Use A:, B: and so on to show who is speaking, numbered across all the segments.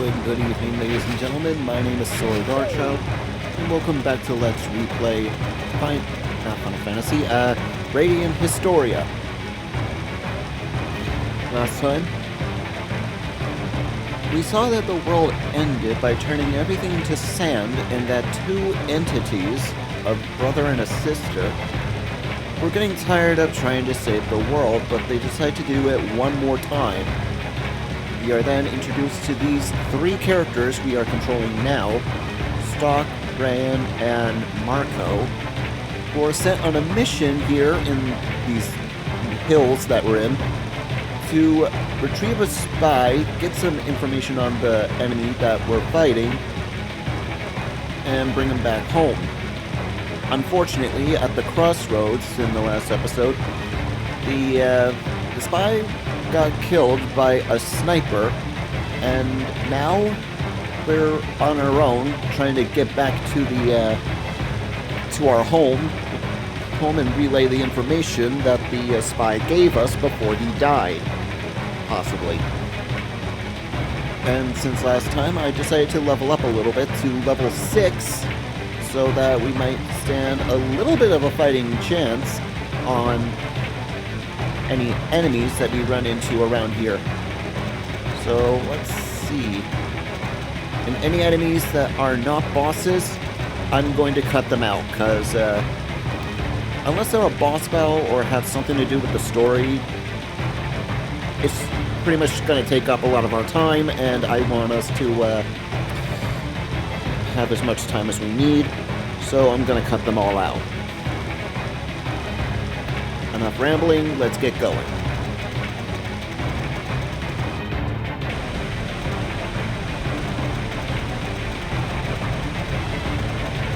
A: and good evening, ladies and gentlemen. My name is Saur Darkchylde, and welcome back to Let's Replay not Final Fantasy, Radiant Historia. Last time, we saw that the world ended by turning everything to sand, and that two entities, a brother and a sister, were getting tired of trying to save the world, but they decide to do it one more time. We are then introduced to these three characters we are controlling now, Stock, Brian, and Marco, who are sent on a mission here in these hills that we're in to retrieve a spy, get some information on the enemy that we're fighting, and bring him back home. Unfortunately, at the crossroads in the last episode, the spy got killed by a sniper, and now we're on our own trying to get back to the to our home and relay the information that the spy gave us before he died, possibly. And since last time, I decided to level up a little bit to level 6 so that we might stand a little bit of a fighting chance on any enemies that we run into around here. So let's see. And any enemies that are not bosses, I'm going to cut them out, because unless they're a boss battle or have something to do with the story, it's pretty much going to take up a lot of our time, and I want us to have as much time as we need, so I'm going to cut them all out. Enough rambling, let's get going.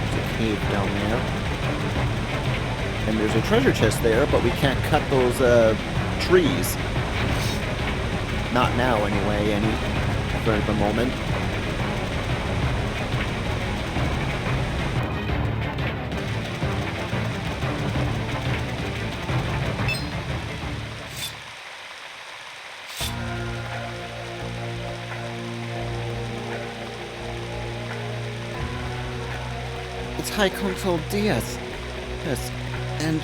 A: There's a cave down there. And there's a treasure chest there, but we can't cut those trees. Not now, anyway, for the moment. It's High Consul Diaz. Yes, and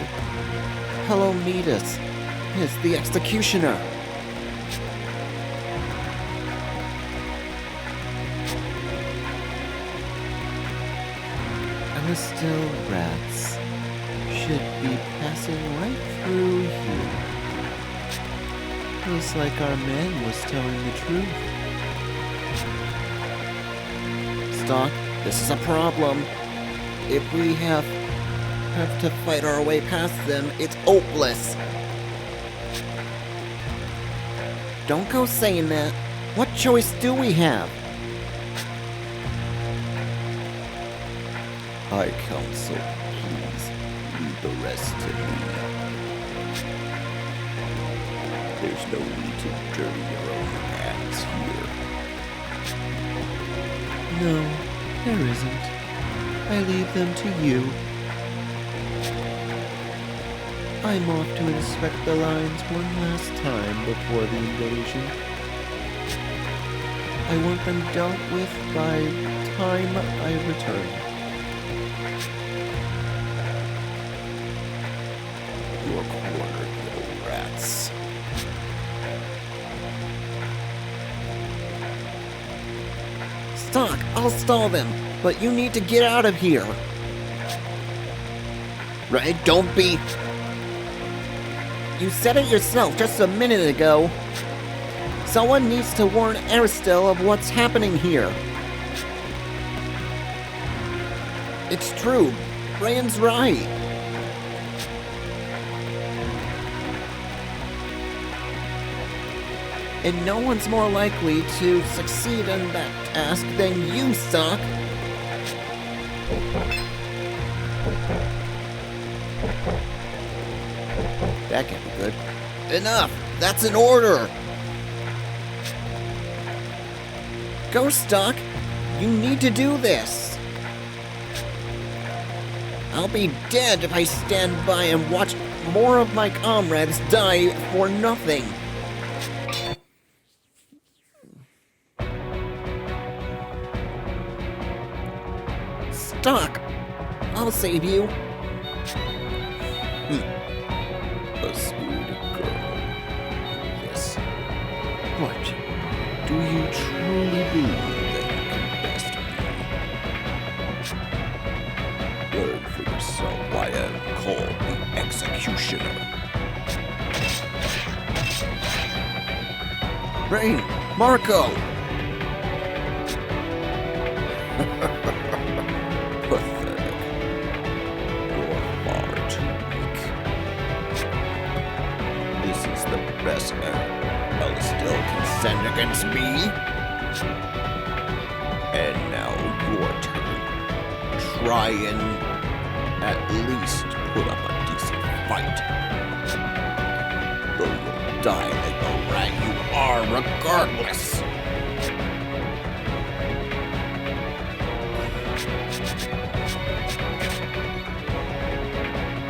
A: hello, Midas. Yes, the executioner. And the still rats should be passing right through here. Looks like our man was telling the truth. Stock, this is a problem. If we have to fight our way past them, it's hopeless. Don't go saying that. What choice do we have? High Council, please leave the rest to me. There's no need to dirty your own hands here. No, there isn't. I leave them to you. I'm off to inspect the lines one last time before the invasion. I want them dealt with by the time I return. You're cornered, little rats. Stock, I'll stall them, but you need to get out of here. Right, don't be... You said it yourself just a minute ago. Someone needs to warn Aristel of what's happening here. It's true. Brian's right. And no one's more likely to succeed in that task than you, Stock. That can't be good. Enough! That's an order! Go, Stock! You need to do this! I'll be dead if I stand by and watch more of my comrades die for nothing. Doc, I'll save you.
B: A sweet girl. Yes. But do you truly believe that you can best me? Learn for yourself why I am called the Executioner.
A: Rain! Marco!
B: Pathetic. You're far too weak. This is the best Alistair can send against me. And now your turn. Try and at least put up a decent fight. Though you'll die like the rat you are regardless.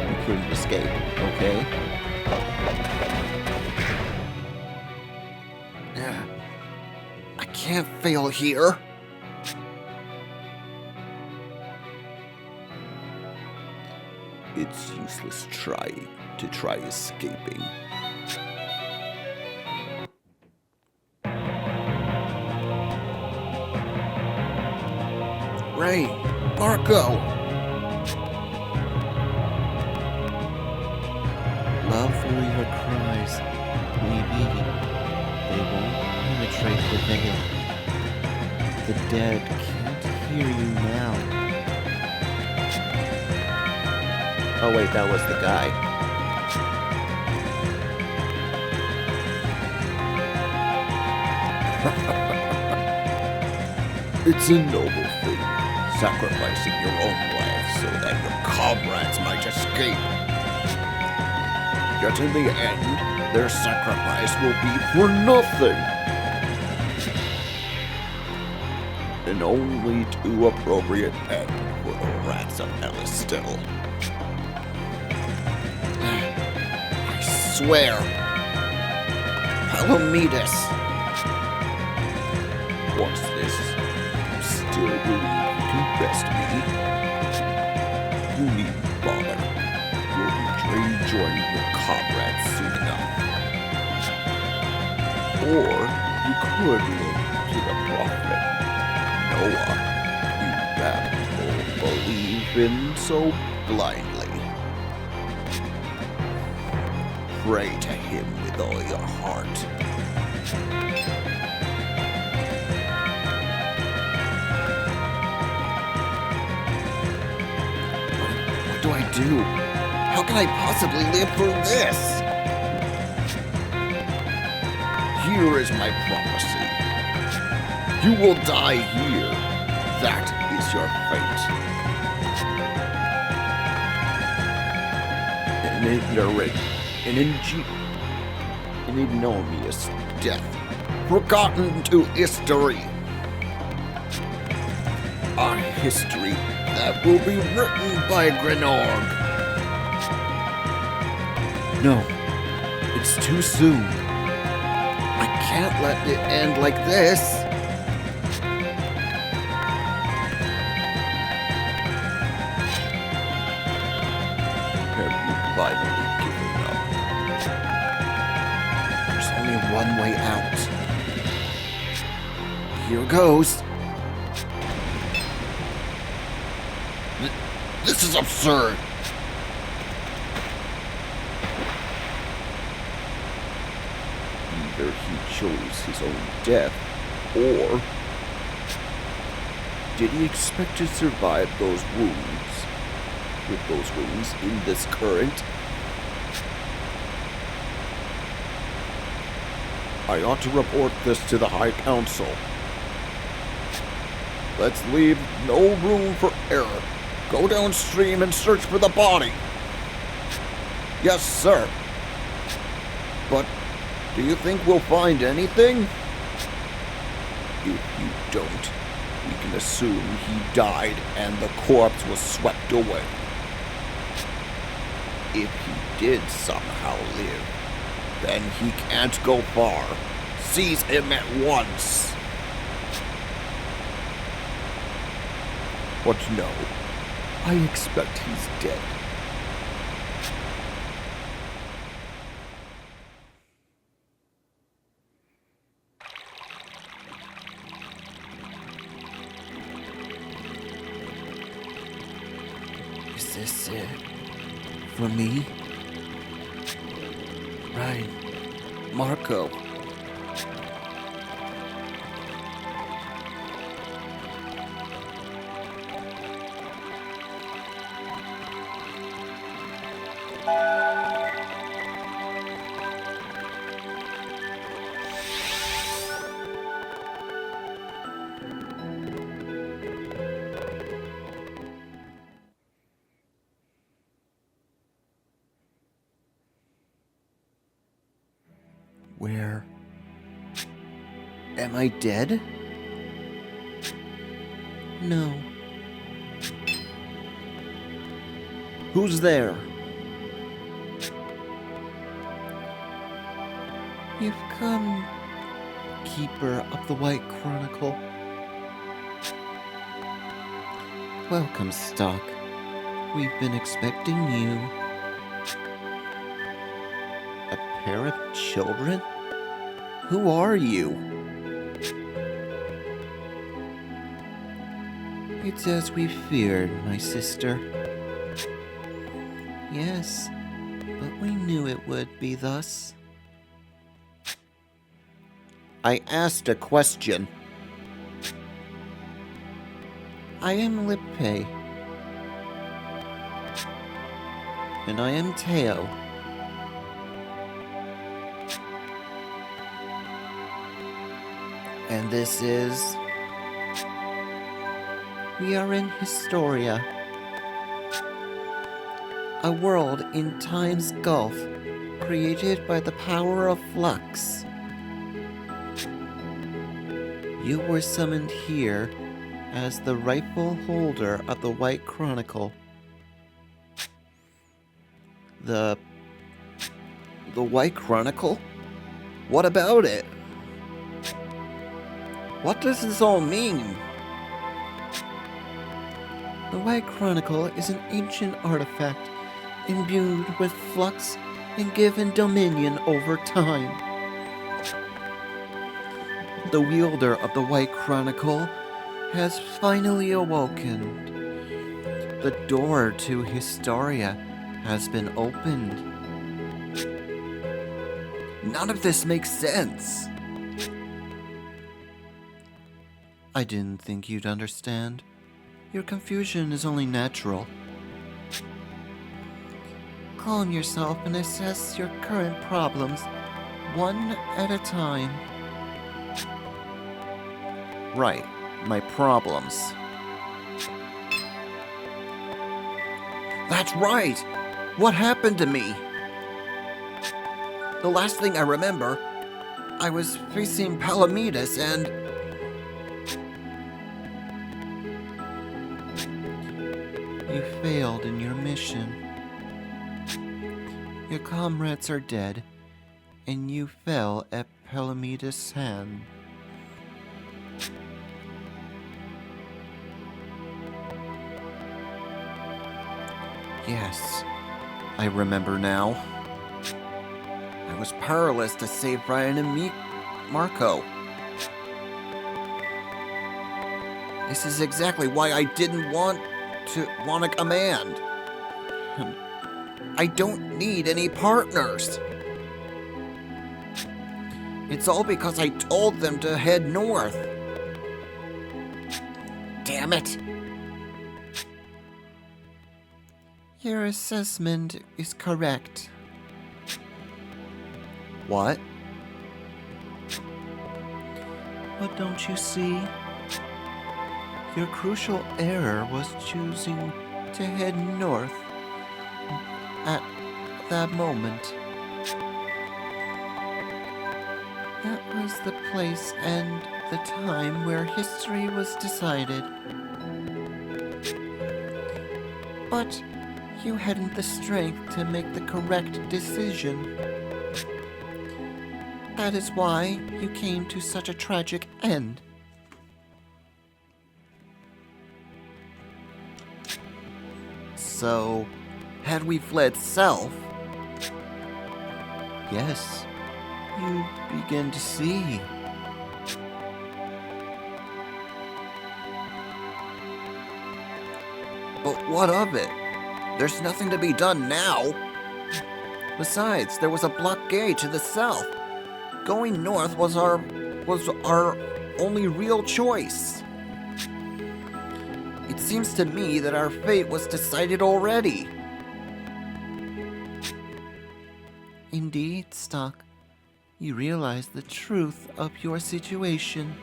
A: You couldn't escape, okay? I can't fail here.
B: It's useless to try escaping.
A: Ray! Marco! Love through your cries. Maybe they won't penetrate the veil. The dead can't hear you now. Oh wait, that was the guy.
B: It's a noble thing, sacrificing your own life so that your comrades might escape. Yet in the end, their sacrifice will be for nothing. And only too appropriate end for the rats of Alistair.
A: I swear. Palomides.
B: What's this? You still believe you can best me? You needn't bother. You'll be rejoining your comrades soon enough. Or you could look to the prophet, Noah. You bad people believe in so blindly. Pray to him with all your heart.
A: What do I do? How can I possibly live through this?
B: Here is my prophecy. You will die here. That is your fate. An ignominious death, forgotten to history. A history that will be written by Grenorg.
A: No, it's too soon. I can't let it end like this.
B: Have you finally given up?
A: There's only one way out. Here goes.
B: This is absurd. Either he chose his own death, or did he expect to survive those wounds? With those wounds in this current? I ought to report this to the High Council. Let's leave no room for error. Go downstream and search for the body. Yes, sir. But do you think we'll find anything? If you don't, we can assume he died and the corpse was swept away. If he did somehow live, then he can't go far. Seize him at once. But no, I expect he's dead.
A: Is this it? For me? Right. Marco. Where? Am I dead? No. Who's there? You've come, Keeper of the White Chronicle. Welcome, Stock. We've been expecting you. A pair of children? Who are you? It's as we feared, my sister. Yes, but we knew it would be thus. I asked a question. I am Lippe. And I am Teo. And this is... We are in Historia. A world in time's gulf, created by the power of flux. You were summoned here as the rightful holder of the White Chronicle. The White Chronicle? What about it? What does this all mean? The White Chronicle is an ancient artifact imbued with flux and given dominion over time. The wielder of the White Chronicle has finally awoken. The door to Historia has been opened. None of this makes sense. I didn't think you'd understand. Your confusion is only natural. Calm yourself and assess your current problems, one at a time. Right, my problems. That's right! What happened to me? The last thing I remember, I was facing Palamedes and... You failed in your mission. Your comrades are dead, and you fell at Palamedes' hand. Yes, I remember now. I was powerless to save Brian and Marco. This is exactly why I didn't want a command. I don't need any partners. It's all because I told them to head north. Damn it. Your assessment is correct. What? But don't you see? Your crucial error was choosing to head north at that moment. That was the place and the time where history was decided. But you hadn't the strength to make the correct decision. That is why you came to such a tragic end. So, had we fled south, yes, you begin to see.
B: But what of it? There's nothing to be done now.
A: Besides, there was a blockade to the south. Going north was our only real choice. It seems to me that our fate was decided already. Indeed, Stock. You realize the truth of your situation.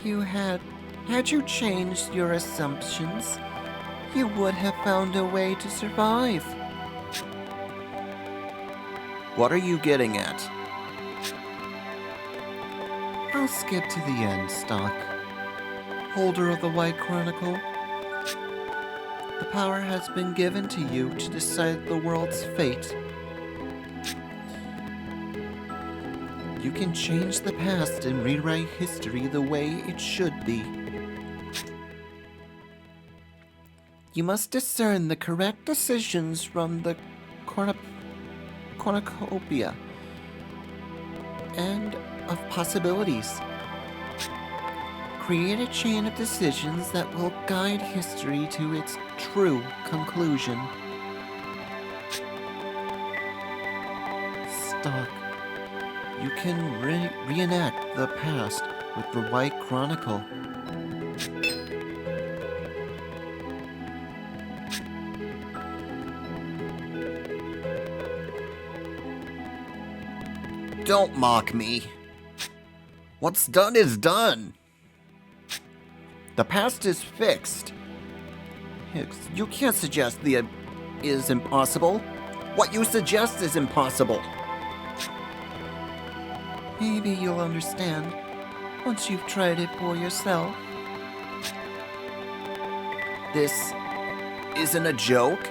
A: Had you changed your assumptions, you would have found a way to survive. What are you getting at? I'll skip to the end, Stock. Holder of the White Chronicle. The power has been given to you to decide the world's fate. You can change the past and rewrite history the way it should be. You must discern the correct decisions from the cornucopia and of possibilities. Create a chain of decisions that will guide history to its true conclusion. Stock. You can reenact the past with the White Chronicle.
B: Don't mock me. What's done is done.
A: The past is fixed. You can't suggest the is impossible. What you suggest is impossible. Maybe you'll understand once you've tried it for yourself.
B: This isn't a joke?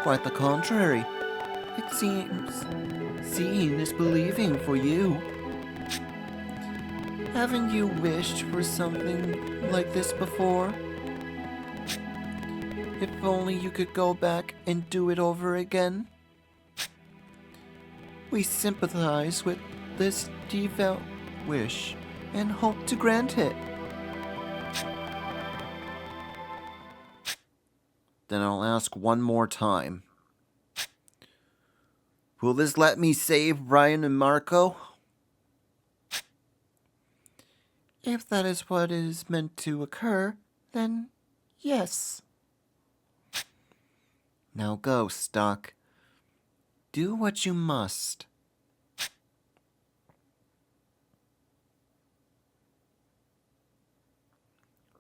A: Quite the contrary. It seems seeing is believing for you. Haven't you wished for something like this before? If only you could go back and do it over again. We sympathize with this devout wish and hope to grant it. Then I'll ask one more time. Will this let me save Brian and Marco? If that is what is meant to occur, then yes. Now go, Stock. Do what you must.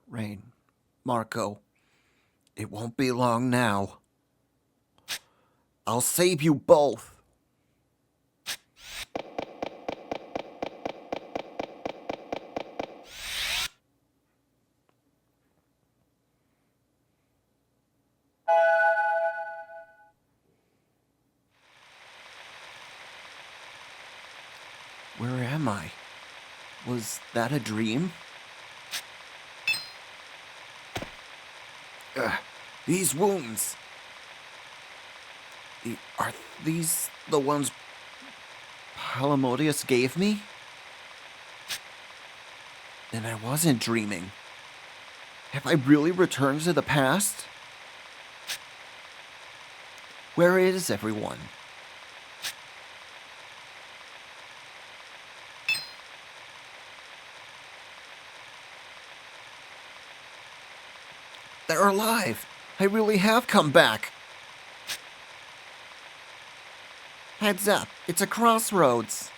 A: Rain, Marco, it won't be long now. I'll save you both. Where am I? Was that a dream?
B: These wounds.
A: Are these the ones Palamodius gave me? Then I wasn't dreaming. Have I really returned to the past? Where is everyone? They're alive. I really have come back. Heads up, it's a crossroads.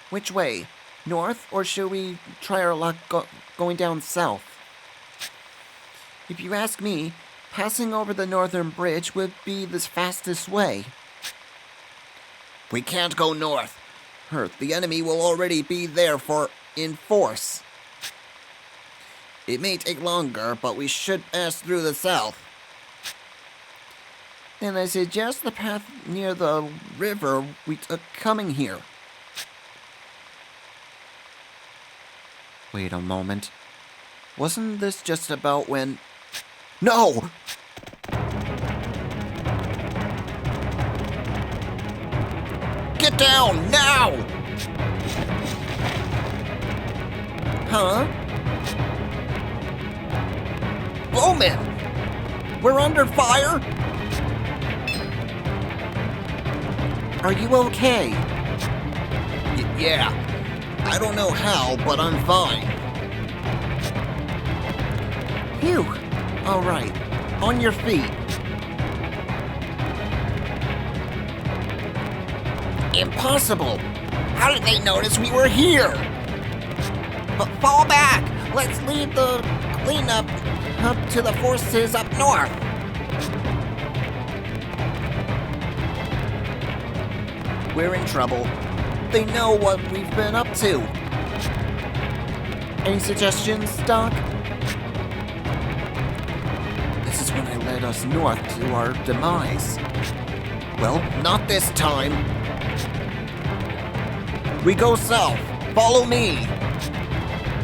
A: Which way? North, or should we try our luck going down south? If you ask me, passing over the northern bridge would be the fastest way.
B: We can't go north. The enemy will already be there in force. It may take longer, but we should pass through the south.
A: Then I suggest the path near the river we took coming here. Wait a moment. Wasn't this just about when... No!
B: Get down, now!
A: Huh?
B: Bowman! We're under fire?
A: Are you okay?
B: Yeah. I don't know how, but I'm fine.
A: Phew. All right. On your feet.
B: Impossible! How did they notice we were here? But fall back! Let's leave the cleanup up to the forces up north.
A: We're in trouble. They know what we've been up to. Any suggestions, Doc? This is when I led us north to our demise.
B: Well, not this time. We go south. Follow me.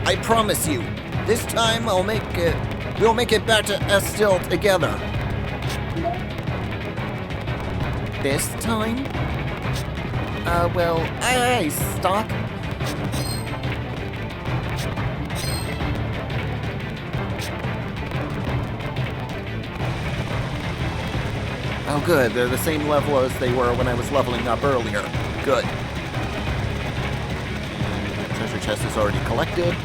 B: I promise you, this time we'll make it back to Estill together.
A: This time? Well, aye, Stock. Oh good, they're the same level as they were when I was leveling up earlier. Good. And the treasure chest is already collected.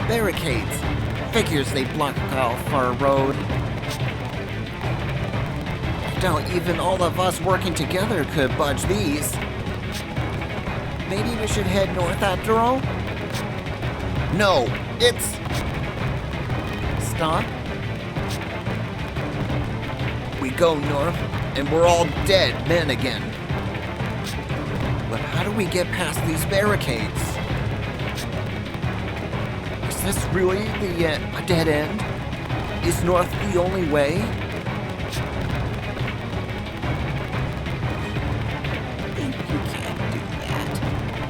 A: Barricades. Figures they block off our road. I doubt even all of us working together could budge these. Maybe we should head north after all?
B: No, it's...
A: Stop.
B: We go north, and we're all dead men again.
A: But how do we get past these barricades? Is this really a dead end? Is north the only way? If you can't do that,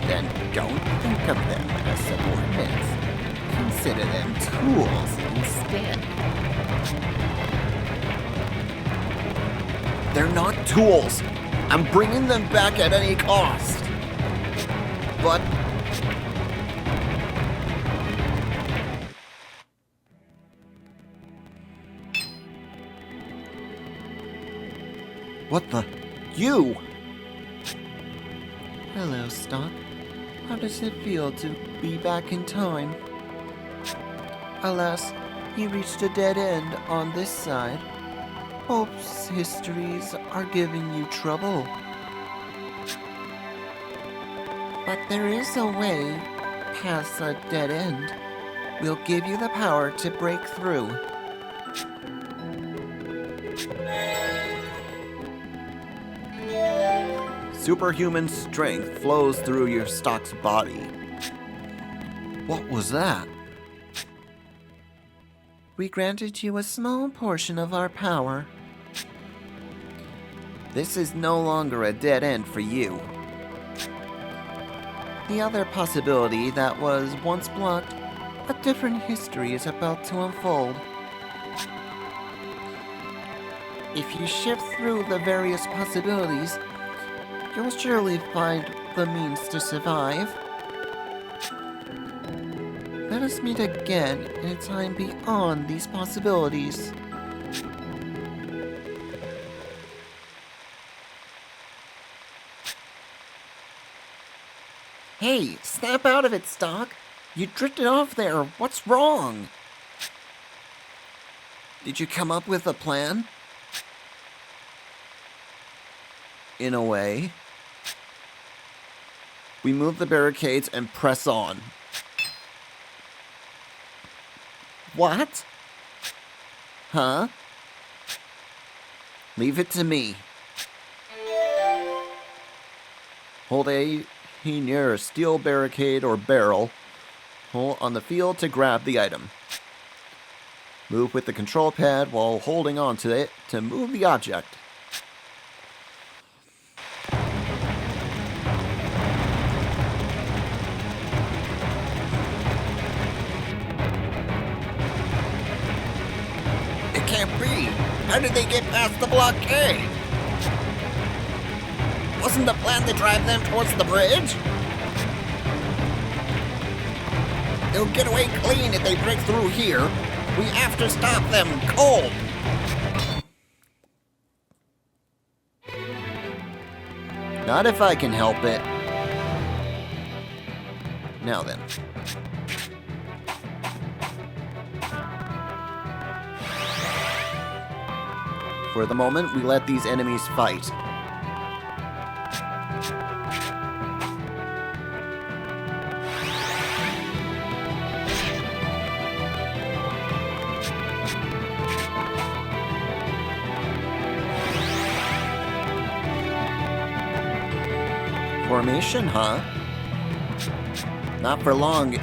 A: then don't think of them as subordinates. Consider them tools instead.
B: They're not tools. I'm bringing them back at any cost. But...
A: What the? You! Hello, Stock. How does it feel to be back in time? Alas, you reached a dead end on this side. Hope's histories are giving you trouble. But there is a way past a dead end. We'll give you the power to break through. Superhuman strength flows through your Stock's body. What was that? We granted you a small portion of our power. This is no longer a dead end for you. The other possibility that was once blocked, a different history is about to unfold. If you shift through the various possibilities, you'll surely find the means to survive. Let us meet again in a time beyond these possibilities. Hey, snap out of it, Stock. You drifted off there. What's wrong? Did you come up with a plan? In a way. We move the barricades and press on. What? Huh? Leave it to me. Hold A near a steel barricade or barrel. Hold on the field to grab the item. Move with the control pad while holding on to it to move the object.
B: can't be. How did they get past the blockade? Wasn't the plan to drive them towards the bridge? They'll get away clean if they break through here. We have to stop them cold.
A: Not if I can help it. Now then. For the moment, we let these enemies fight. Formation, huh? Not for long.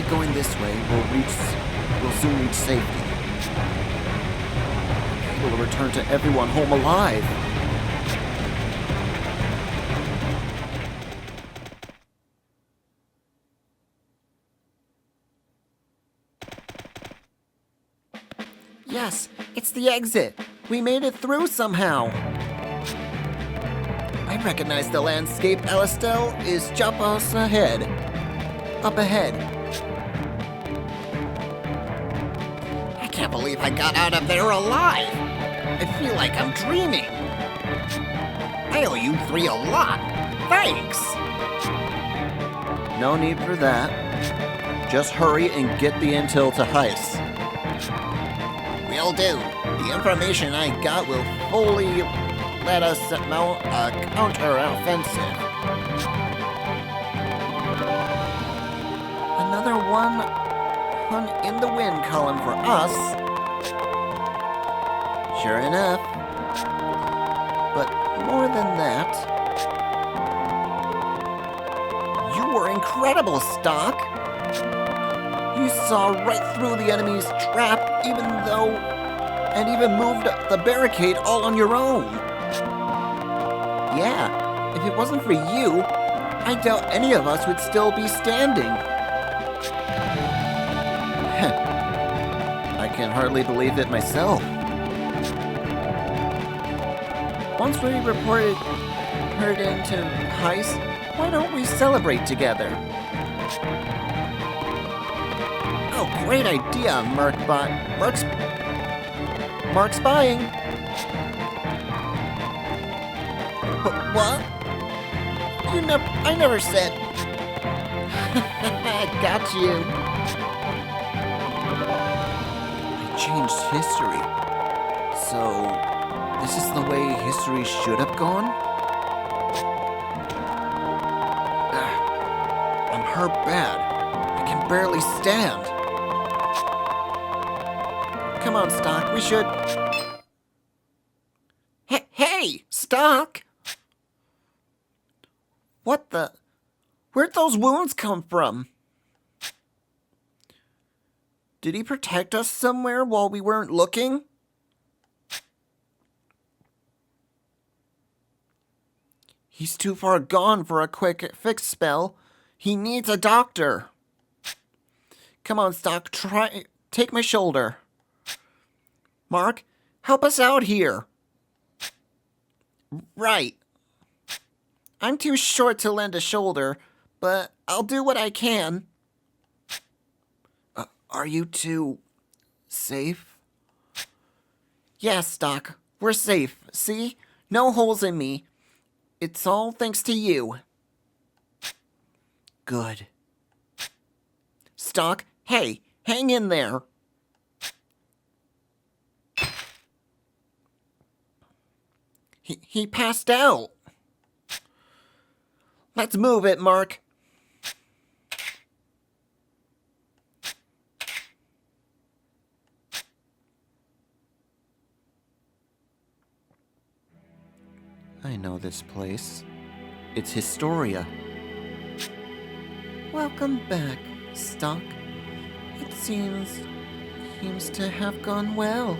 A: Going this way, we'll soon reach safety. We'll return to everyone home alive. Yes, it's the exit. We made it through somehow. I recognize the landscape. Alistel is Japos ahead. Up ahead.
B: I can't believe I got out of there alive. I feel like I'm dreaming. I owe you three a lot. Thanks.
A: No need for that. Just hurry and get the intel to Heist.
B: Will do. The information I got will fully let us mount a counter-offensive.
A: Another one in the win column for us. Sure enough. But more than that,
B: you were incredible, Stock.
A: You saw right through the enemy's trap, and even moved the barricade all on your own. Yeah, if it wasn't for you, I doubt any of us would still be standing. I can hardly believe it myself. Once we heard into Heist, why don't we celebrate together? Oh, great idea, Mark's buying.
B: What? I never said.
A: Got you. I changed history. So, this is the way history should have gone? I'm hurt bad. I can barely stand. Come on, Stock, we should...
B: Hey, Stock!
A: What the... Where'd those wounds come from? Did he protect us somewhere while we weren't looking? He's too far gone for a quick fix spell. He needs a doctor. Come on, Stock, take my shoulder. Mark, help us out here. Right. I'm too short to lend a shoulder, but I'll do what I can. Are you two safe? Yes, Doc. We're safe. See? No holes in me. It's all thanks to you. Good. Stock, hey, hang in there. He passed out. Let's move it, Mark. I know this place. It's Historia. Welcome back, Stock. It seems to have gone well.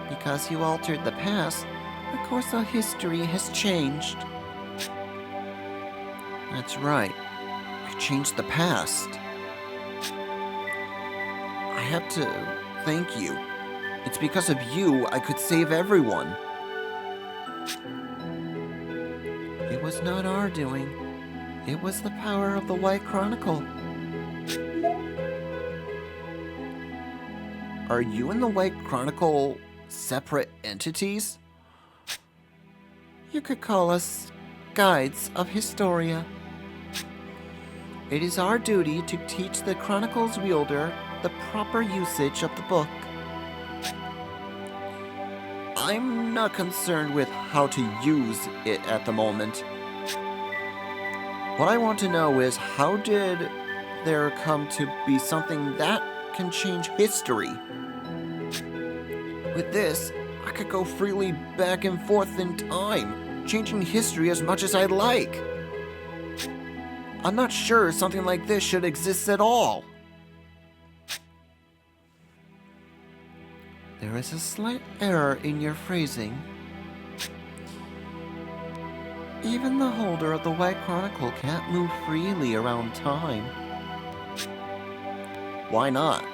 A: Because you altered the past, the course of history has changed. That's right. I changed the past. I have to thank you. It's because of you I could save everyone. It was not our doing. It was the power of the White Chronicle. Are you and the White Chronicle separate entities? You could call us guides of Historia. It is our duty to teach the Chronicle's wielder the proper usage of the book. I'm not concerned with how to use it at the moment. What I want to know is, how did there come to be something that can change history? With this, I could go freely back and forth in time, changing history as much as I'd like. I'm not sure something like this should exist at all. There is a slight error in your phrasing. Even the holder of the White Chronicle can't move freely around time. Why not?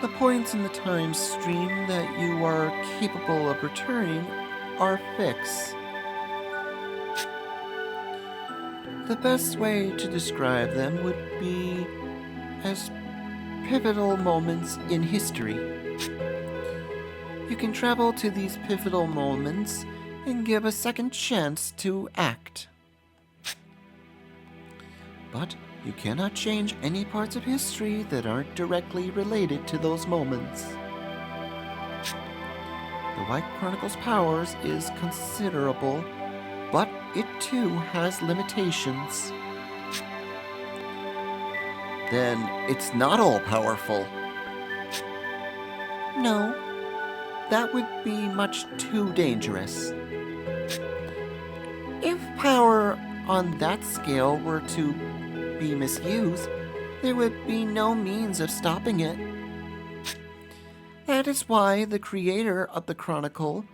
A: The points in the time stream that you are capable of returning are fixed. The best way to describe them would be as pivotal moments in history. You can travel to these pivotal moments and give a second chance to act. But you cannot change any parts of history that aren't directly related to those moments. The White Chronicle's powers is considerable, but it too has limitations. Then it's not all powerful. No, that would be much too dangerous. If power on that scale were to be misused, there would be no means of stopping it. That is why the creator of the Chronicle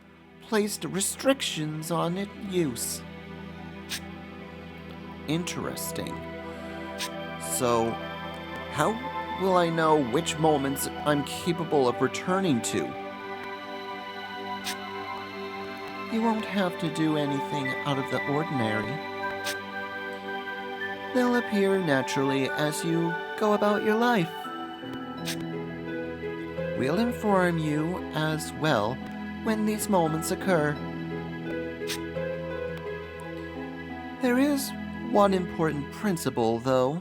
A: placed restrictions on its use. Interesting. So, how will I know which moments I'm capable of returning to? You won't have to do anything out of the ordinary. They'll appear naturally as you go about your life. We'll inform you as well when these moments occur. There is one important principle, though.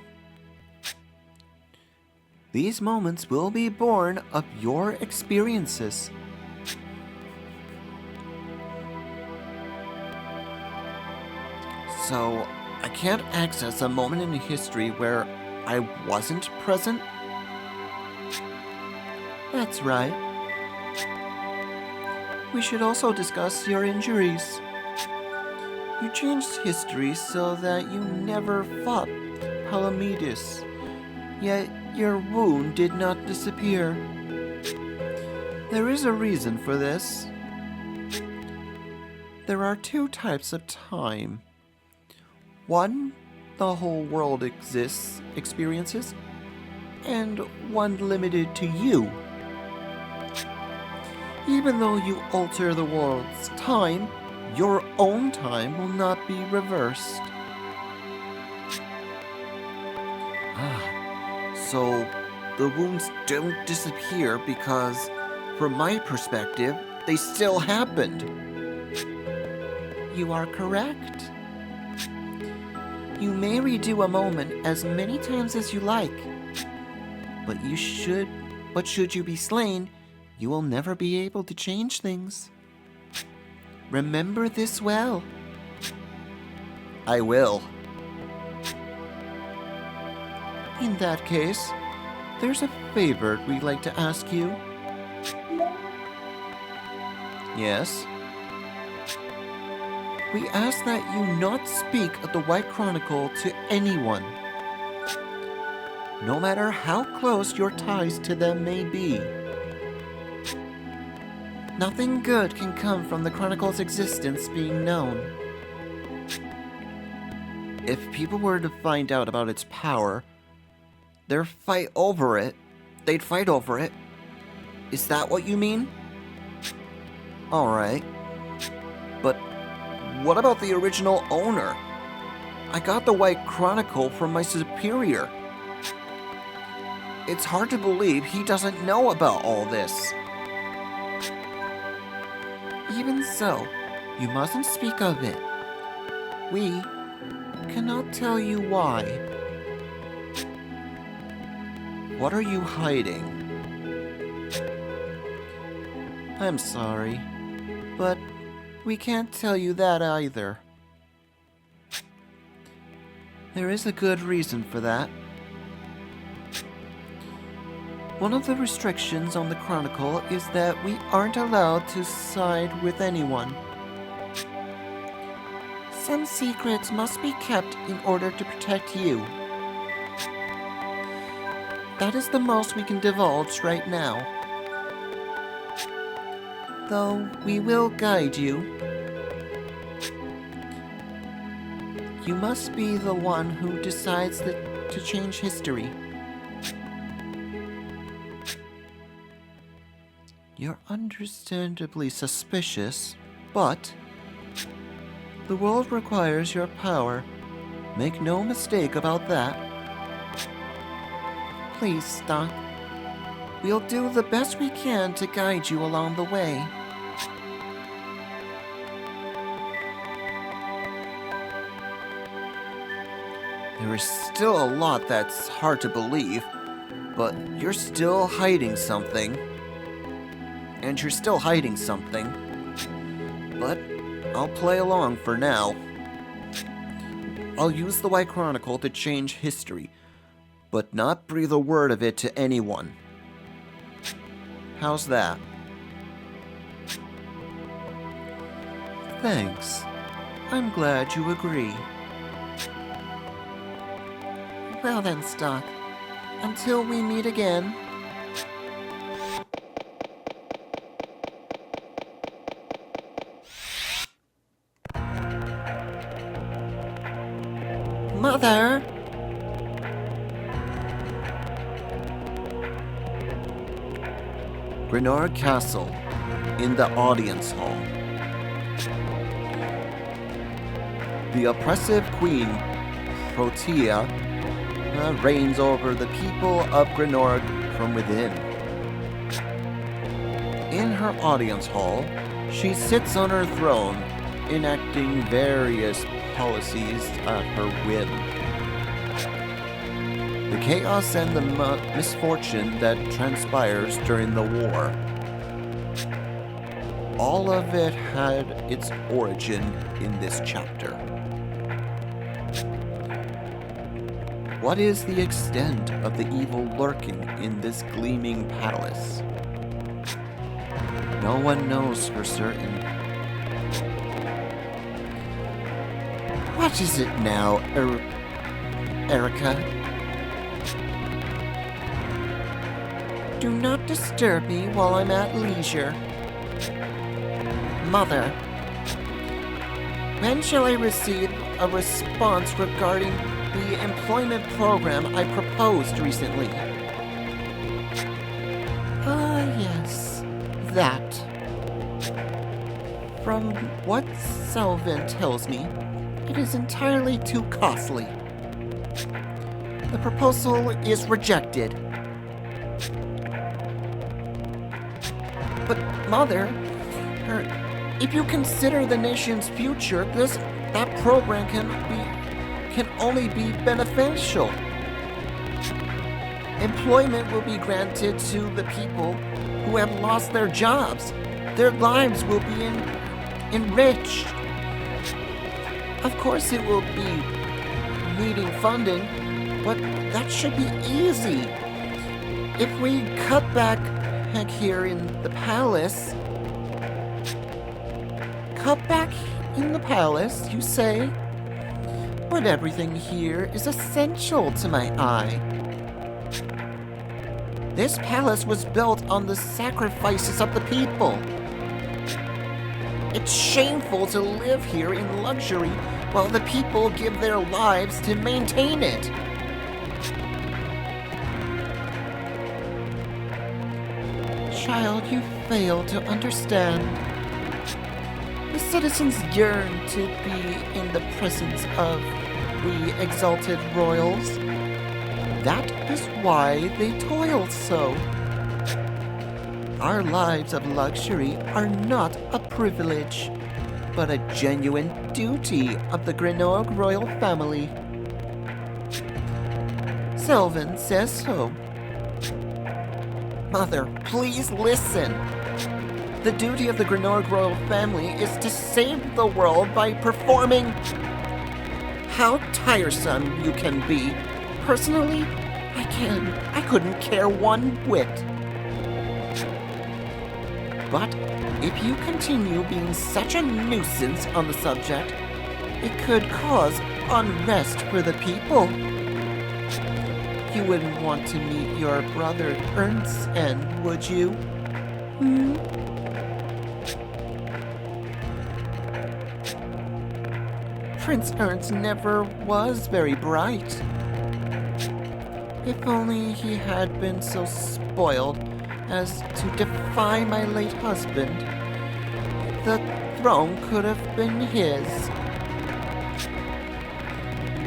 A: These moments will be born of your experiences. So, I can't access a moment in history where I wasn't present? That's right. We should also discuss your injuries. You changed history so that you never fought Palamedes, yet your wound did not disappear. There is a reason for this. There are two types of time. One, the whole world experiences, and one limited to you. Even though you alter the world's time, your own time will not be reversed. So the wounds don't disappear because, from my perspective, they still happened. You are correct. You may redo a moment as many times as you like, but should you be slain, you will never be able to change things. Remember this well.
B: I will.
A: In that case, there's a favor we'd like to ask you. Yes? We ask that you not speak of the White Chronicle to anyone, no matter how close your ties to them may be. Nothing good can come from the Chronicle's existence being known. If people were to find out about its power, they'd fight over it. Is that what you mean? Alright. But what about the original owner? I got the White Chronicle from my superior. It's hard to believe he doesn't know about all this. Even so, you mustn't speak of it. We cannot tell you why. What are you hiding? I'm sorry, but we can't tell you that either. There is a good reason for that. One of the restrictions on the Chronicle is that we aren't allowed to side with anyone. Some secrets must be kept in order to protect you. That is the most we can divulge right now. Though we will guide you. You must be the one who decides to change history. You're understandably suspicious, but the world requires your power. Make no mistake about that. Please, Stock. We'll do the best we can to guide you along the way. There is still a lot that's hard to believe, but you're still hiding something. And you're still hiding something. But I'll play along for now. I'll use the White Chronicle to change history, but not breathe a word of it to anyone. How's that? Thanks. I'm glad you agree. Well then, Stock. Until we meet again. Mother! Grenard Castle, in the audience hall. The oppressive queen, Protea, reigns over the people of Grenard from within. In her audience hall, she sits on her throne, enacting various policies at her whim. The chaos and the misfortune that transpires during the war. All of it had its origin in this chapter. What is the extent of the evil lurking in this gleaming palace? No one knows for certain. What is it now, Erica? Do not disturb me while I'm at leisure. Mother, when shall I receive a response regarding the employment program I proposed recently? Ah, yes, that. From what Selvin tells me, it is entirely too costly. The proposal is rejected. But, Mother, if you consider the nation's future, that program can only be beneficial. Employment will be granted to the people who have lost their jobs. Their lives will be enriched. Of course it will be needing funding, but that should be easy. If we cut back here in the palace... Cut back in the palace, you say? But everything here is essential to my eye. This palace was built on the sacrifices of the people. It's shameful to live here in luxury while the people give their lives to maintain it. Child, you fail to understand. The citizens yearn to be in the presence of the exalted royals. That is why they toil so. Our lives of luxury are not a privilege, but a genuine duty of the Grenorg royal family. Sylvan says so. Mother, please listen. The duty of the Grenorg royal family is to save the world by performing... How tiresome you can be. Personally, I couldn't care one whit. But if you continue being such a nuisance on the subject, it could cause unrest for the people. You wouldn't want to meet your brother Ernst's end, would you? Prince Ernst never was very bright. If only he had been so spoiled as to defy my late husband, the throne could have been his.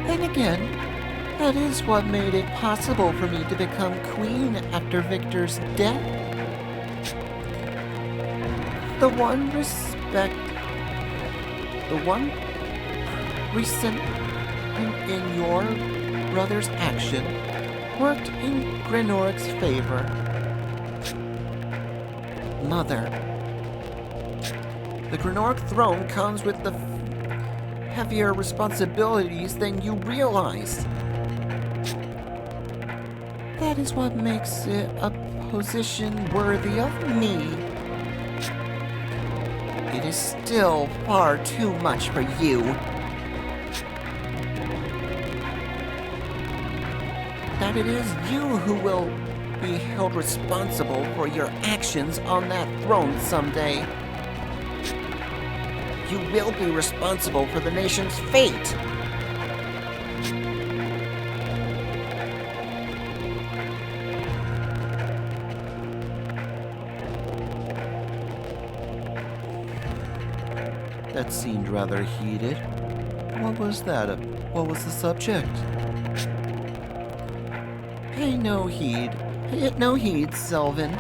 A: Then again, that is what made it possible for me to become queen after Victor's death. The one recent in your brother's action worked in Grenorg's favor. Mother, the Grenorg throne comes with the heavier responsibilities than you realize. That is what makes it a position worthy of me. It is still far too much for you. That it is you who will be held responsible for your actions on that throne someday. You will be responsible for the nation's fate. That seemed rather heated. What was that? What was the subject? Pay no heed. Pay it no heed, Sylvan.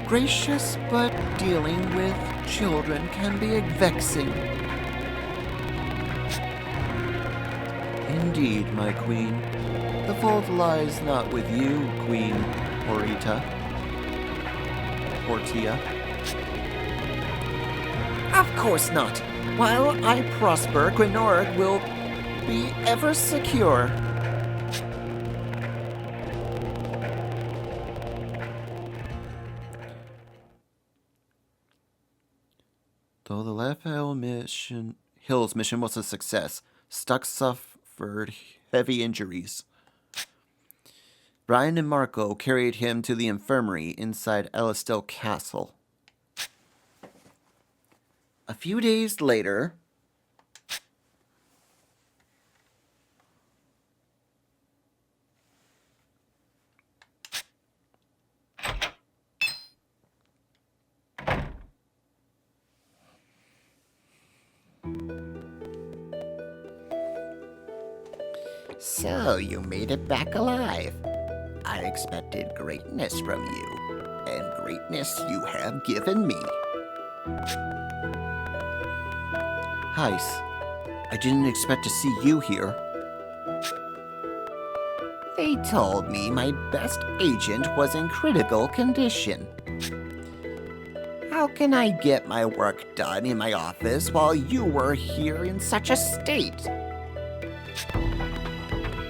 A: Gracious, but dealing with children can be vexing. Indeed, my queen. The fault lies not with you, Queen Orita. Ortia. Of course not. While I prosper, Grenorg will be ever secure. Though the Hills mission was a success, Stuck suffered heavy injuries. Brian and Marco carried him to the infirmary inside Ellisdale Castle. A few days later, so you made it back alive. I expected greatness from you, and greatness you have given me. Heiss, I didn't expect to see you here. They told me my best agent was in critical condition. How can I get my work done in my office while you were here in such a state?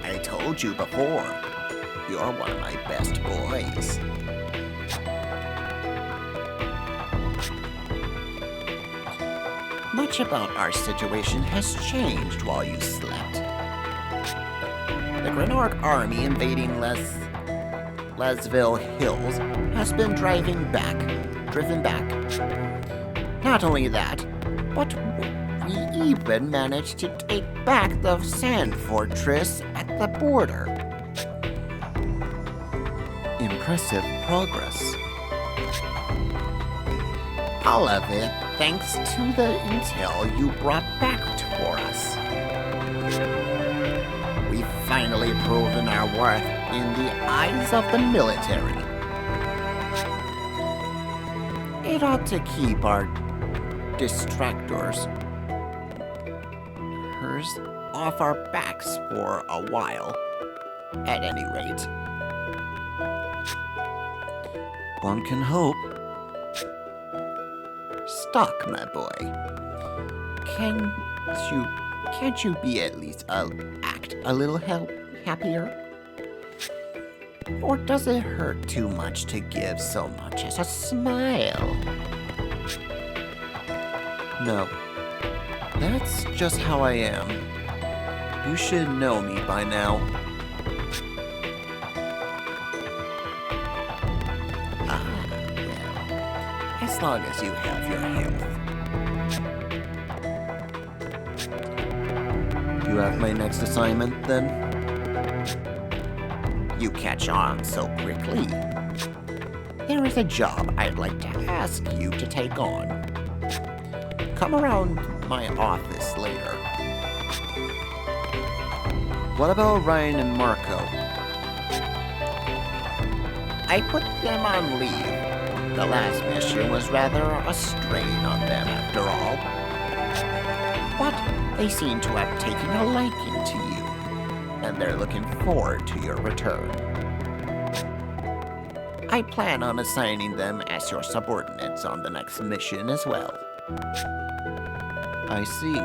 A: I told you before, you're one of my best boys. Much about our situation has changed while you slept. The Grenorg army invading Lesville Hills has been driven back. Not only that, but we even managed to take back the sand fortress at the border. Impressive progress. All of it thanks to the intel you brought back for us. We've finally proven our worth in the eyes of the military. It ought to keep our distractors off our backs for a while, at any rate. One can hope. Stock, my boy. Can't you be at least act a little happier? Or does it hurt too much to give so much as a smile? No. That's just how I am. You should know me by now. Well, as long as you have your health. You have my next assignment, then? You catch on so quickly. There is a job I'd like to ask you to take on. Come around my office later. What about Ryan and Marco? I put them on leave. The last mission was rather a strain on them after all. But they seem to have taken a liking to you, and they're looking forward to your return. I plan on assigning them as your subordinates on the next mission as well. I see.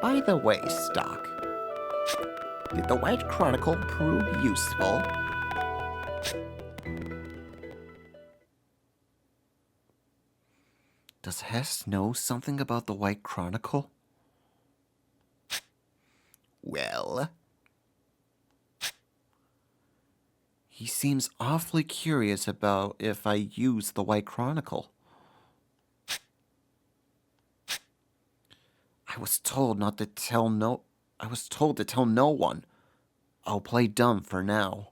A: By the way, Stock, did the White Chronicle prove useful? Does Hess know something about the White Chronicle? Well, he seems awfully curious about if I use the White Chronicle. I was told to tell no one. I'll play dumb for now.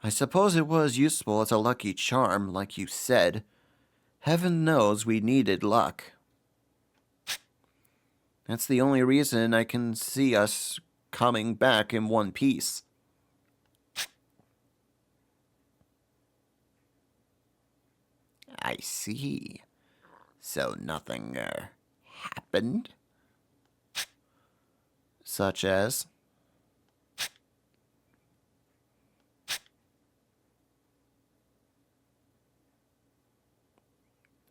A: I suppose it was useful as a lucky charm, like you said. Heaven knows we needed luck. That's the only reason I can see us coming back in one piece. I see. So nothing, happened? Such as?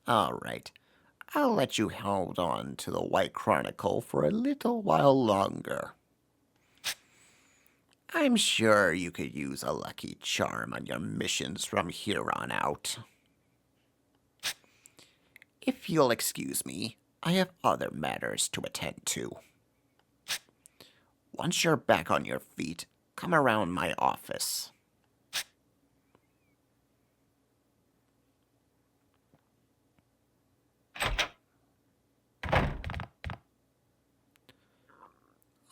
A: All right. I'll let you hold on to the White Chronicle for a little while longer. I'm sure you could use a lucky charm on your missions from here on out. If you'll excuse me, I have other matters to attend to. Once you're back on your feet, come around my office.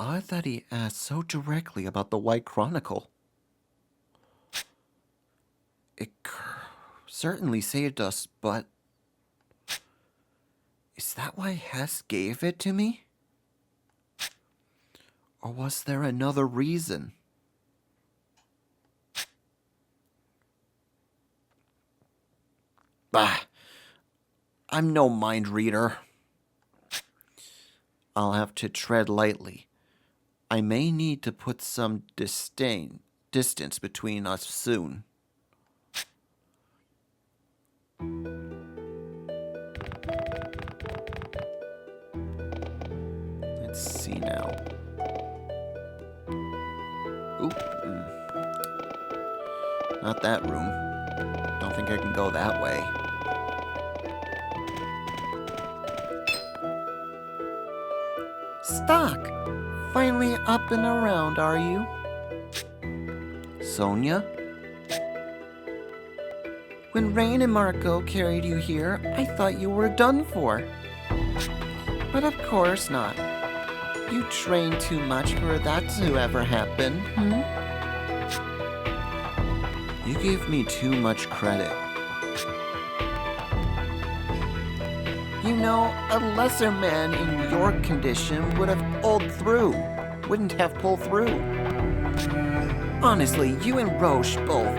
A: Odd that he asked so directly about the White Chronicle. It certainly saved us, but... is that why Hess gave it to me? Or was there another reason? Bah! I'm no mind reader. I'll have to tread lightly. I may need to put some distance between us soon. Let's see now. Oop. Not that room. Don't think I can go that way. Stock! Finally up and around, are you? Sonia? When Rain and Marco carried you here, I thought you were done for. But of course not. You trained too much for that to ever happen, You gave me too much credit. You know, a lesser man in your condition would have pulled through. Wouldn't have pulled through. Honestly, you and Roche both.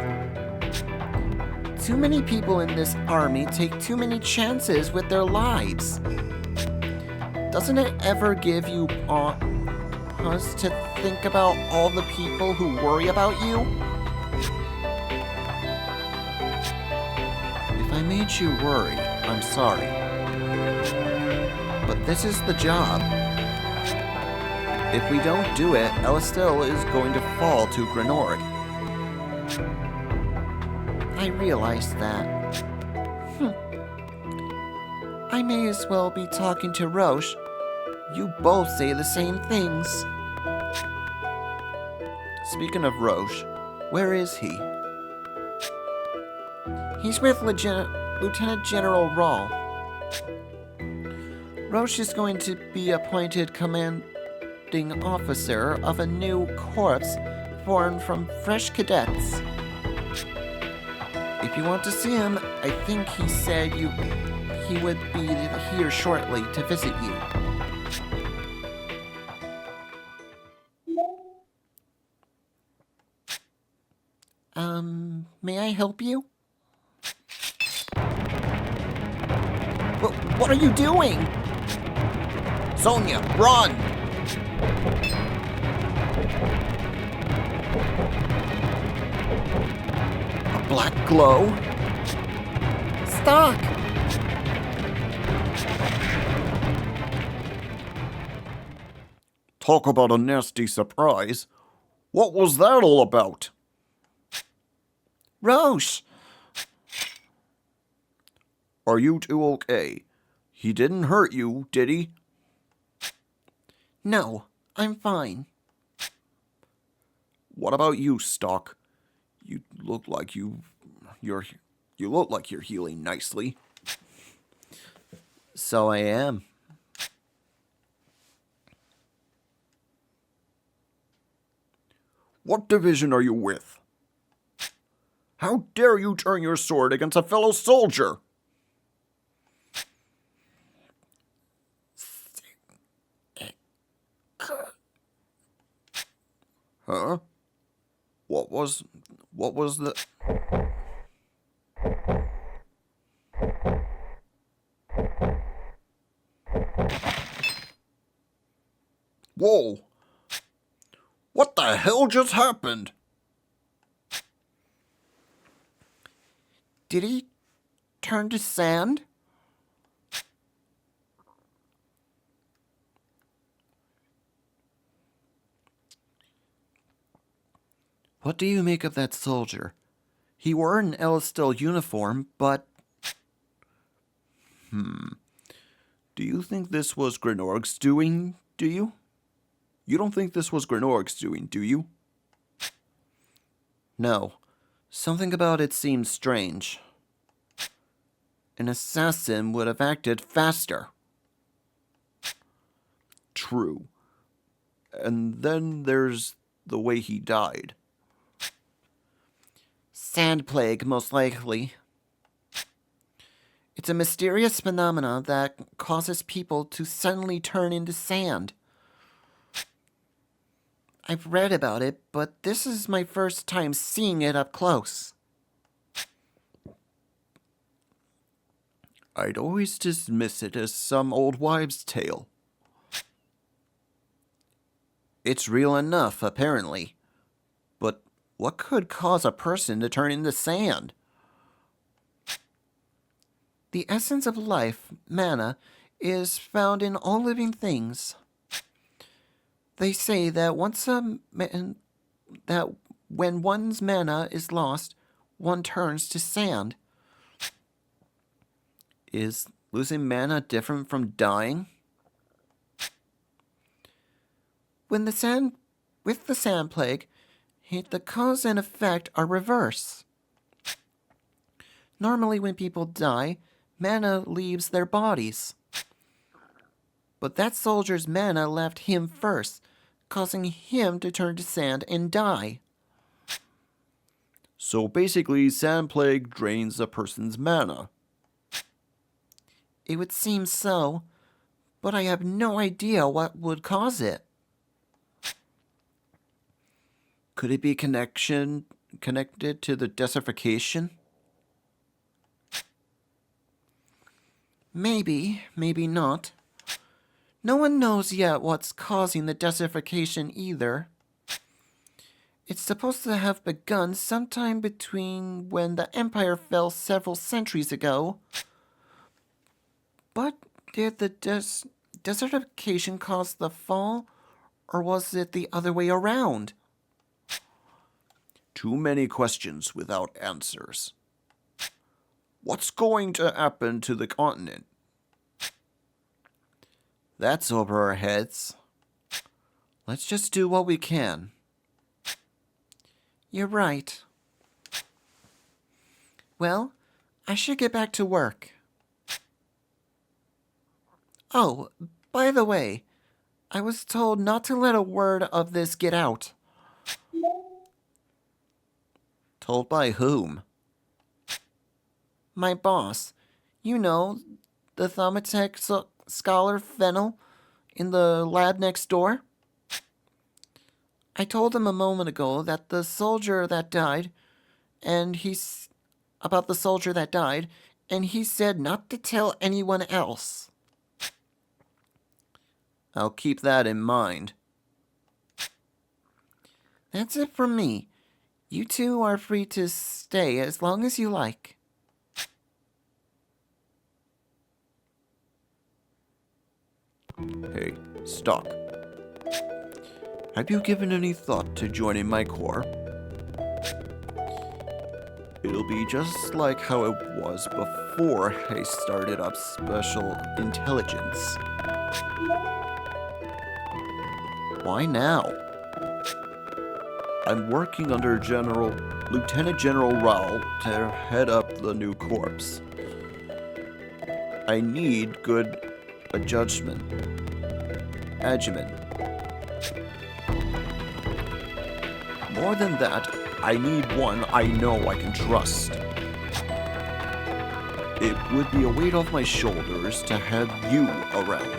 A: Too many people in this army take too many chances with their lives. Doesn't it ever give you pause to think about all the people who worry about you? If I made you worry, I'm sorry. But this is the job. If we don't do it, Elistil is going to fall to Grenorg. I realized that. I may as well be talking to Roche. You both say the same things. Speaking of Roche, where is he? He's with Lieutenant General Rahl. Roche is going to be appointed commanding officer of a new corps formed from fresh cadets. If you want to see him, I think he said he would be here shortly to visit you. May I help you? What are you doing?
B: Sonia, run!
A: A black glow? Stock!
B: Talk about a nasty surprise. What was that all about?
A: Roche!
B: Are you two okay? He didn't hurt you, did he?
A: No, I'm fine.
B: What about you, Stock? You look like you're healing nicely.
A: So I am.
B: What division are you with? How dare you turn your sword against a fellow soldier? Huh? What was the... Whoa! What the hell just happened?
A: Did he turn to sand? What do you make of that soldier? He wore an Elistil uniform, but...
B: Do you think this was Grenorg's doing, do you? You don't think this was Grenorg's doing, do you?
A: No. Something about it seems strange. An assassin would have acted faster.
B: True. And then there's the way he died.
A: Sand plague, most likely. It's a mysterious phenomenon that causes people to suddenly turn into sand. I've read about it, but this is my first time seeing it up close.
B: I'd always dismiss it as some old wives' tale.
A: It's real enough, apparently. But what could cause a person to turn into sand? The essence of life, mana, is found in all living things. They say that that when one's mana is lost, one turns to sand. Is losing mana different from dying? When the sand with the sand plague, the cause and effect are reverse. Normally when people die, mana leaves their bodies. But that soldier's mana left him first, causing him to turn to sand and die.
B: So basically, Sand Plague drains a person's mana.
A: It would seem so, but I have no idea what would cause it.
B: Could it be connected to the desertification?
A: Maybe, maybe not. No one knows yet what's causing the desertification either. It's supposed to have begun sometime between when the Empire fell several centuries ago. But did the desertification cause the fall, or was it the other way around?
B: Too many questions without answers. What's going to happen to the continent?
A: That's over our heads. Let's just do what we can. You're right. Well, I should get back to work. Oh, by the way, I was told not to let a word of this get out.
B: Told by whom?
A: My boss. You know, the Thaumaturg scholar Fennel in the lab next door. I told him a moment ago that the soldier that died, about the soldier that died, and he said not to tell anyone else.
B: I'll keep that in mind.
A: That's it from me. You two are free to stay as long as you like.
B: Hey, stop. Have you given any thought to joining my corps? It'll be just like how it was before I started up Special Intelligence.
A: Why now?
B: I'm working under Lieutenant General Raoul to head up the new corps. I need good adjustment. More than that, I need one I know I can trust. It would be a weight off my shoulders to have you around.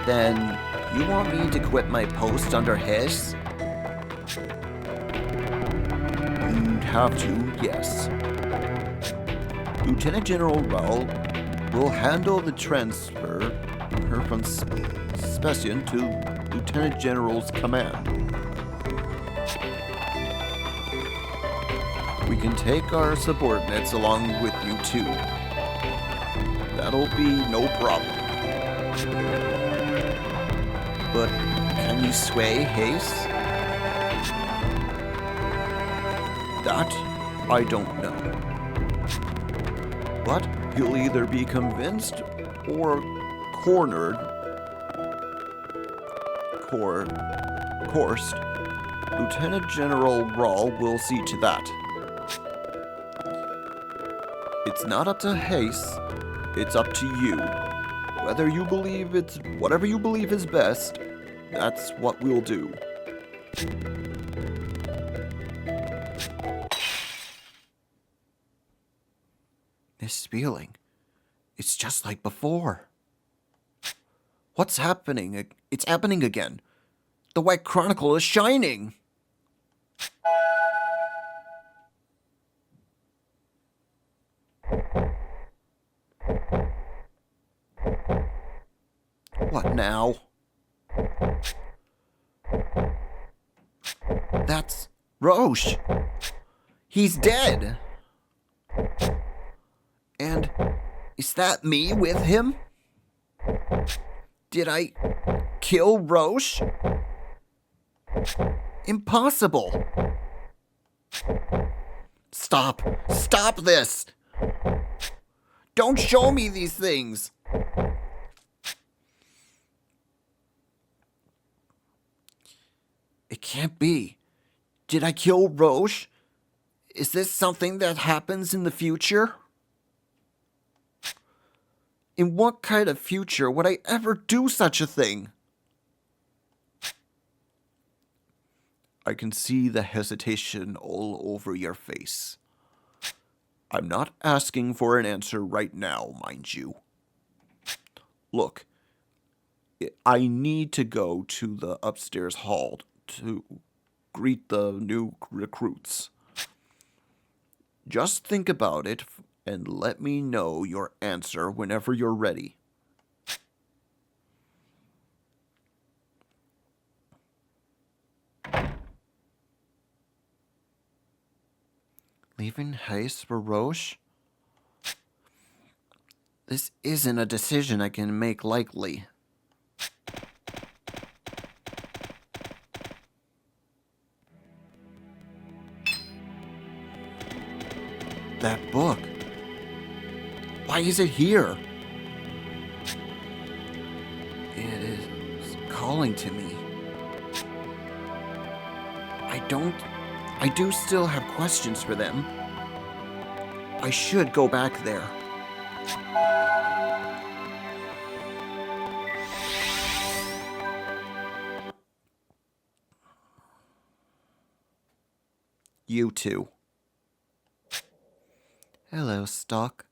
A: Then, you want me to quit my post under his?
B: You'd have to, yes. Lieutenant General Raoul will handle the transfer from Specian to Lieutenant General's command. We can take our subordinates along with you too. That'll be no problem.
A: But can you sway Hayes?
B: That I don't know. But he'll either be convinced or coursed. Lieutenant General Rawl will see to that. It's not up to Hayes, it's up to you. Whatever you believe is best, that's what we'll do.
A: This feeling, it's just like before. What's happening? It's happening again. The White Chronicle is shining.
B: What now? That's Roche. He's dead. And is that me with him? Did I kill Roche? Impossible. Stop. Stop this. Don't show me these things. It can't be. Did I kill Roche? Is this something that happens in the future? In what kind of future would I ever do such a thing? I can see the hesitation all over your face. I'm not asking for an answer right now, mind you. Look, I need to go to the upstairs hall to greet the new recruits. Just think about it and let me know your answer whenever you're ready. Leaving Heist for Roche? This isn't a decision I can make lightly. That book. Why is it here? It is calling to me. I do still have questions for them. I should go back there. You too. Hello, Stock.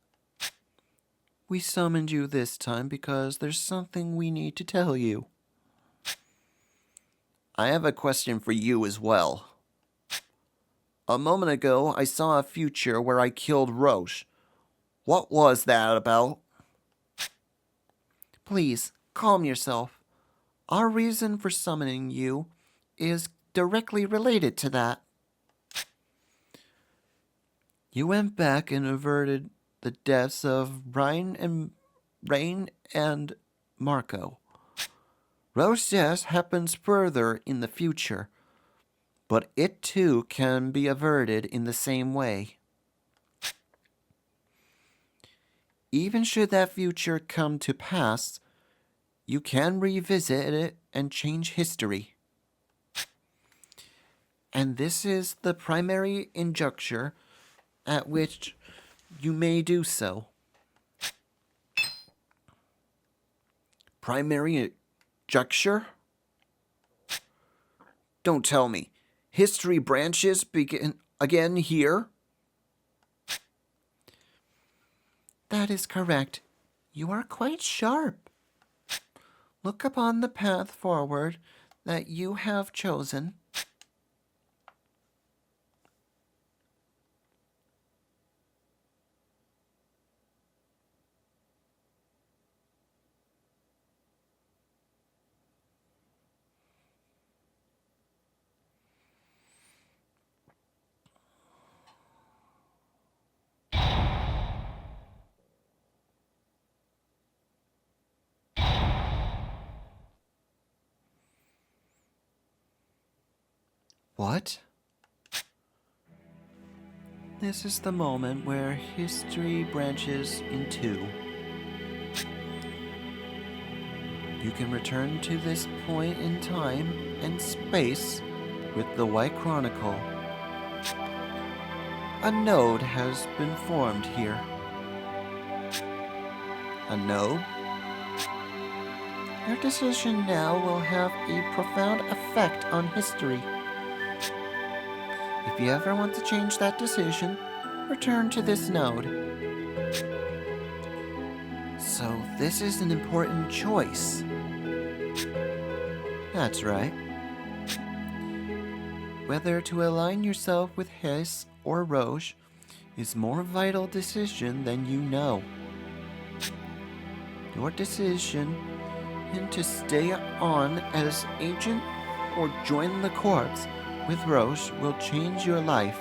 B: We summoned you this time because there's something we need to tell you. I have a question for you as well. A moment ago, I saw a future where I killed Roche. What was that about? Please, calm yourself. Our reason for summoning you is directly related to that. You went back and averted the deaths of Rain and Marco. Roche's death happens further in the future, but it too can be averted in the same way. Even should that future come to pass, you can revisit it and change history. And this is the primary injuncture at which you may do so. Primary juncture? Don't tell me. History branches begin again here? That is correct. You are quite sharp. Look upon the path forward that you have chosen. What? This is the moment where history branches in two. You can return to this point in time and space with the White Chronicle. A node has been formed here. A node? Your decision now will have a profound effect on history. If you ever want to change that decision, return to this node. So this is an important choice. That's right. Whether to align yourself with Hess or Roche is a more vital decision than you know. Your decision
A: and to stay on as agent or join the corps with Roche will change your life.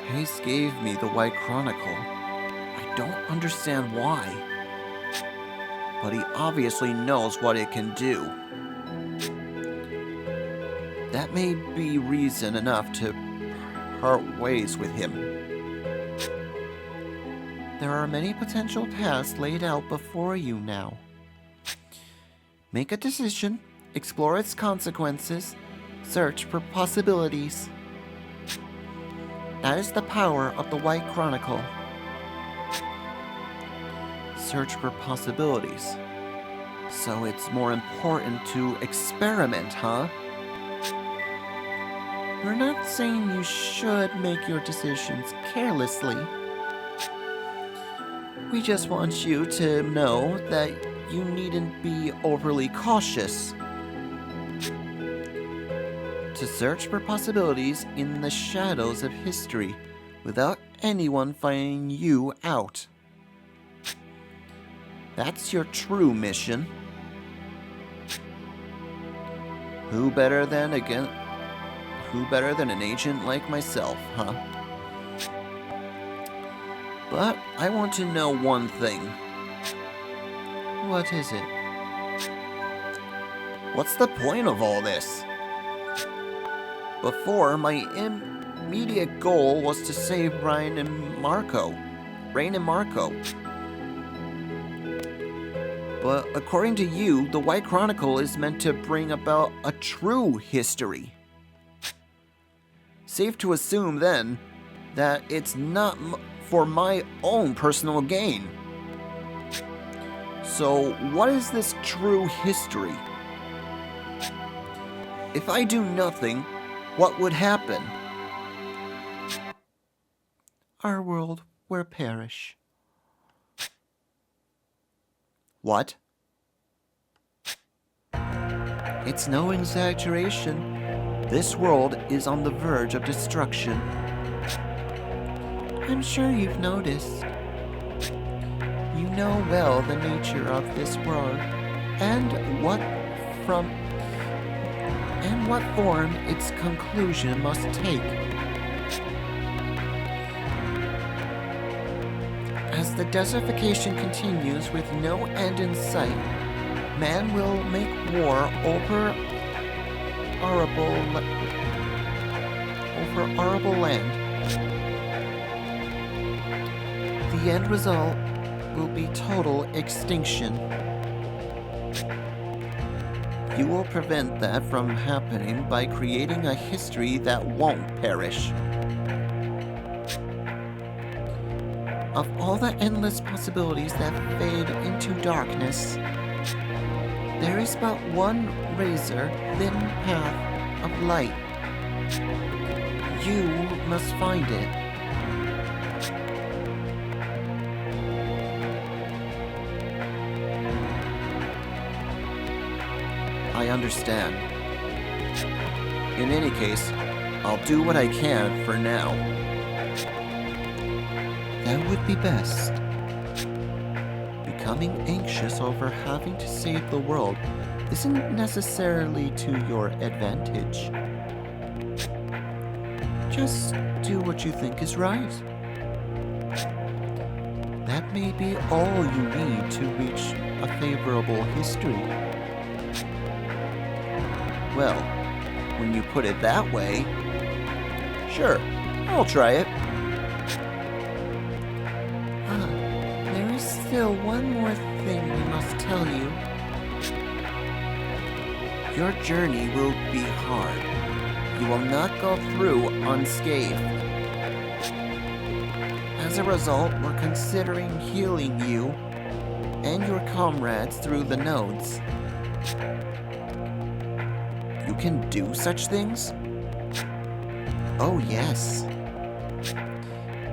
A: Hayes gave me the White Chronicle. I don't understand why, but he obviously knows what it can do. That may be reason enough to part ways with him. There are many potential paths laid out before you now. Make a decision, explore its consequences, search for possibilities. That is the power of the White Chronicle. Search for possibilities. So it's more important to experiment, huh? We're not saying you should make your decisions carelessly. We just want you to know that you needn't be overly cautious. To search for possibilities in the shadows of history without anyone finding you out. That's your true mission. Who better than an agent like myself, huh? But I want to know one thing. What is it? What's the point of all this? Before, my immediate goal was to save Rain and Marco. But according to you, the White Chronicle is meant to bring about a true history. Safe to assume, then, that it's not for my own personal gain. So, what is this true history? If I do nothing, what would happen? Our world will perish. What? It's no exaggeration. This world is on the verge of destruction. I'm sure you've noticed. You know well the nature of this world and what form its conclusion must take. As the desertification continues with no end in sight, man will make war over arable land. The end result will be total extinction. You will prevent that from happening by creating a history that won't perish. Of all the endless possibilities that fade into darkness, there is but one razor-thin path of light. You must find it. I understand. In any case, I'll do what I can for now. That would be best. Becoming anxious over having to save the world isn't necessarily to your advantage. Just do what you think is right. That may be all you need to reach a favorable history. Well, when you put it that way, sure, I'll try it. There is still one more thing we must tell you. Your journey will be hard. You will not go through unscathed. As a result, we're considering healing you and your comrades through the nodes. You can do such things? Oh, yes.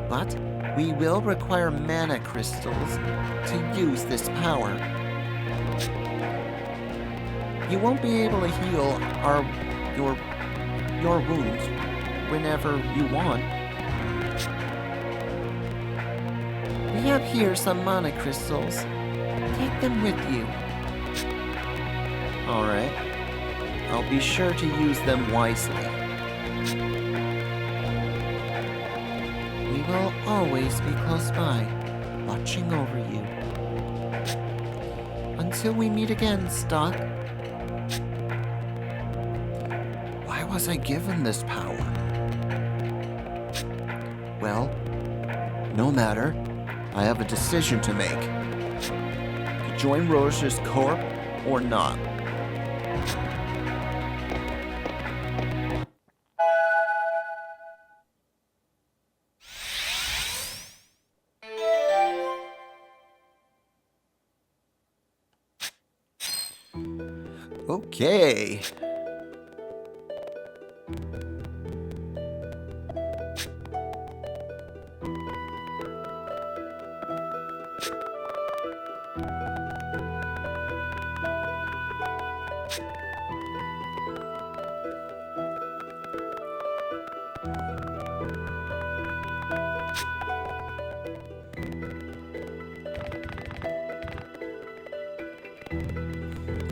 A: But we will require mana crystals to use this power. You won't be able to heal your wounds whenever you want. We have here some mana crystals. Take them with you. Alright. I'll be sure to use them wisely. We will always be close by, watching over you. Until we meet again, Stock. Why was I given this power? Well, no matter. I have a decision to make. To join Roche's corp or not. Okay.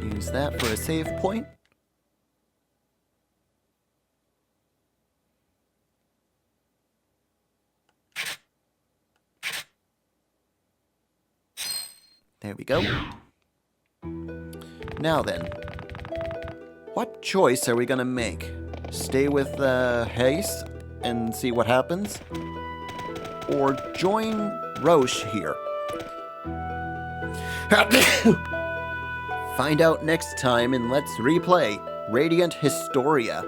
A: Use that for a save point. There we go. Now then, what choice are we gonna make? Stay with Hayes and see what happens? Or join Roche here? Find out next time in Let's Replay Radiant Historia.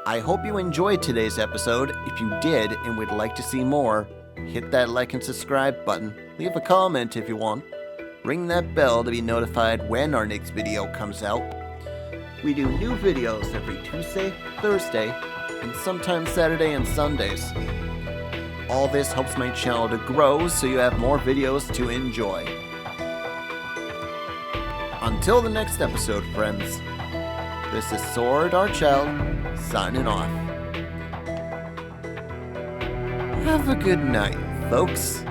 A: I hope you enjoyed today's episode. If you did and would like to see more, hit that like and subscribe button. Leave a comment if you want. Ring that bell to be notified when our next video comes out. We do new videos every Tuesday, Thursday, and sometimes Saturday and Sundays. All this helps my channel to grow so you have more videos to enjoy. Until the next episode, friends, this is Saur Darkchylde signing off. Have a good night, folks.